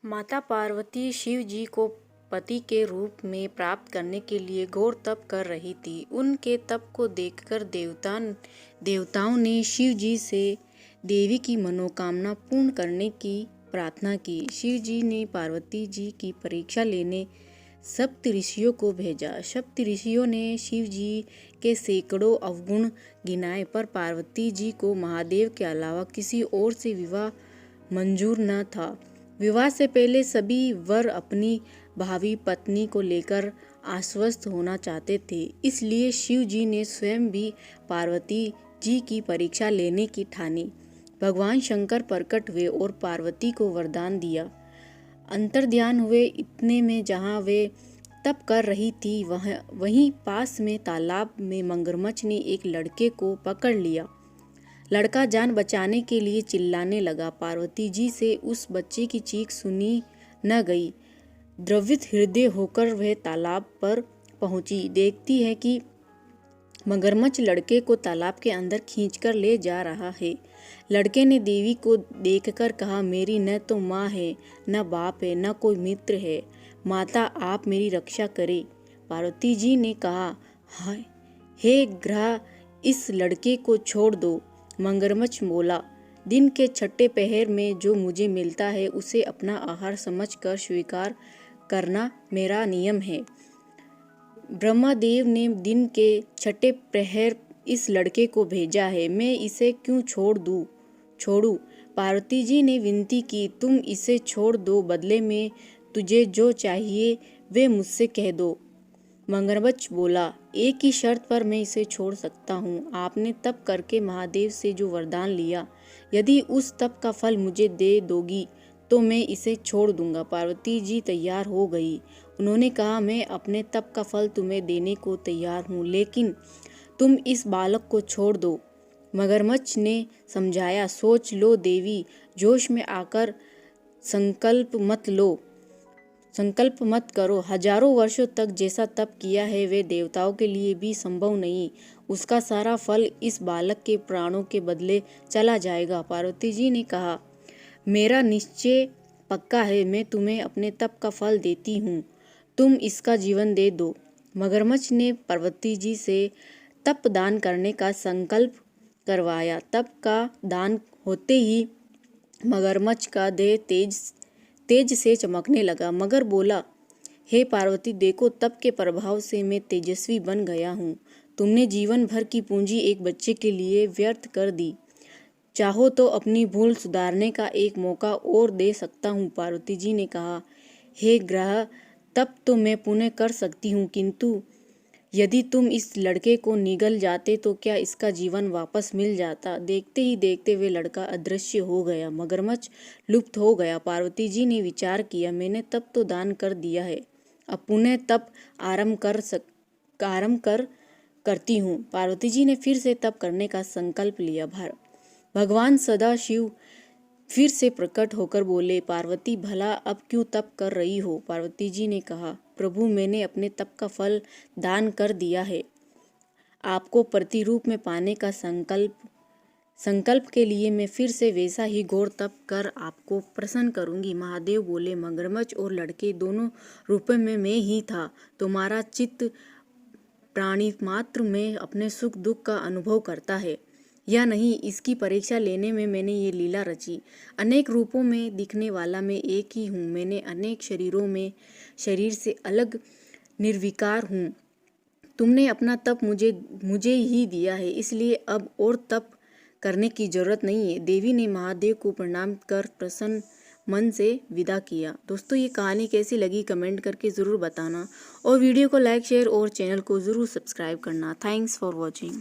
माता पार्वती शिव जी को पति के रूप में प्राप्त करने के लिए घोर तप कर रही थी। उनके तप को देखकर देवताओं ने शिव जी से देवी की मनोकामना पूर्ण करने की प्रार्थना की। शिव जी ने पार्वती जी की परीक्षा लेने सप्त ऋषियों को भेजा। सप्त ऋषियों ने शिव जी के सैकड़ों अवगुण गिनाए, पर पार्वती जी को महादेव के अलावा किसी और से विवाह मंजूर न था। विवाह से पहले सभी वर अपनी भावी पत्नी को लेकर आश्वस्त होना चाहते थे, इसलिए शिव जी ने स्वयं भी पार्वती जी की परीक्षा लेने की ठानी। भगवान शंकर प्रकट हुए और पार्वती को वरदान दिया। अंतर्ध्यान हुए। इतने में जहाँ वे तप कर रही थी वहीं पास में तालाब में मगरमच्छ ने एक लड़के को पकड़ लिया। लड़का जान बचाने के लिए चिल्लाने लगा। पार्वती जी से उस बच्चे की चीख सुनी न गई। द्रवित हृदय होकर वह तालाब पर पहुंची। देखती है कि मगरमच्छ लड़के को तालाब के अंदर खींचकर ले जा रहा है। लड़के ने देवी को देखकर कहा, मेरी न तो माँ है, न बाप है, न कोई मित्र है। माता, आप मेरी रक्षा करें। पार्वती जी ने कहा, हे ग्रह, इस लड़के को छोड़ दो। मगरमच्छ बोला, दिन के छठे पहर में जो मुझे मिलता है उसे अपना आहार समझकर स्वीकार करना मेरा नियम है। ब्रह्मदेव ने दिन के छठे प्रहर इस लड़के को भेजा है, मैं इसे क्यों छोड़ूं? पार्वती जी ने विनती की, तुम इसे छोड़ दो, बदले में तुझे जो चाहिए वे मुझसे कह दो। मगरमच्छ बोला, एक ही शर्त पर मैं इसे छोड़ सकता हूँ। आपने तप करके महादेव से जो वरदान लिया, यदि उस तप का फल मुझे दे दोगी तो मैं इसे छोड़ दूंगा। पार्वती जी तैयार हो गई। उन्होंने कहा, मैं अपने तप का फल तुम्हें देने को तैयार हूँ, लेकिन तुम इस बालक को छोड़ दो। मगरमच्छ ने समझाया, सोच लो देवी, जोश में आकर संकल्प मत करो। हजारों वर्षों तक जैसा तप किया है वे देवताओं के लिए भी संभव नहीं। उसका सारा फल इस बालक के प्राणों के बदले चला जाएगा। पार्वती जी ने कहा, मेरा निश्चय पक्का है, मैं तुम्हें अपने तप का फल देती हूँ, तुम इसका जीवन दे दो। मगरमच्छ ने पार्वती जी से तप दान करने का संकल्प करवाया। तप का दान होते ही मगरमच्छ का देह तेज से चमकने लगा। मगर बोला, हे पार्वती, देखो, तप के प्रभाव से मैं तेजस्वी बन गया हूँ। तुमने जीवन भर की पूंजी एक बच्चे के लिए व्यर्थ कर दी। चाहो तो अपनी भूल सुधारने का एक मौका और दे सकता हूँ। पार्वती जी ने कहा, हे ग्रह, तप तो मैं पुनः कर सकती हूँ, किंतु यदि तुम इस लड़के को निगल जाते तो क्या इसका जीवन वापस मिल जाता? देखते ही देखते वे लड़का अदृश्य हो गया। मगरमच्छ लुप्त हो गया। पार्वती जी ने विचार किया, मैंने तप तो दान कर दिया है, अब पुनः तप आरंभ करती हूँ। पार्वती जी ने फिर से तप करने का संकल्प लिया। भगवान सदाशिव फिर से प्रकट होकर बोले, पार्वती, भला अब क्यों तप कर रही हो? पार्वती जी ने कहा, प्रभु, मैंने अपने तप का फल दान कर दिया है। आपको प्रतिरूप में पाने का संकल्प के लिए मैं फिर से वैसा ही घोर तप कर आपको प्रसन्न करूंगी। महादेव बोले, मगरमच्छ और लड़के दोनों रूपों में मैं ही था। तुम्हारा चित्त प्राणी मात्र में अपने सुख दुख का अनुभव करता है या नहीं, इसकी परीक्षा लेने में मैंने ये लीला रची। अनेक रूपों में दिखने वाला मैं एक ही हूँ। मैंने अनेक शरीर से अलग निर्विकार हूँ। तुमने अपना तप मुझे ही दिया है, इसलिए अब और तप करने की जरूरत नहीं है। देवी ने महादेव को प्रणाम कर प्रसन्न मन से विदा किया। दोस्तों, ये कहानी कैसी लगी कमेंट करके ज़रूर बताना, और वीडियो को लाइक, शेयर और चैनल को ज़रूर सब्सक्राइब करना। Thanks for watching.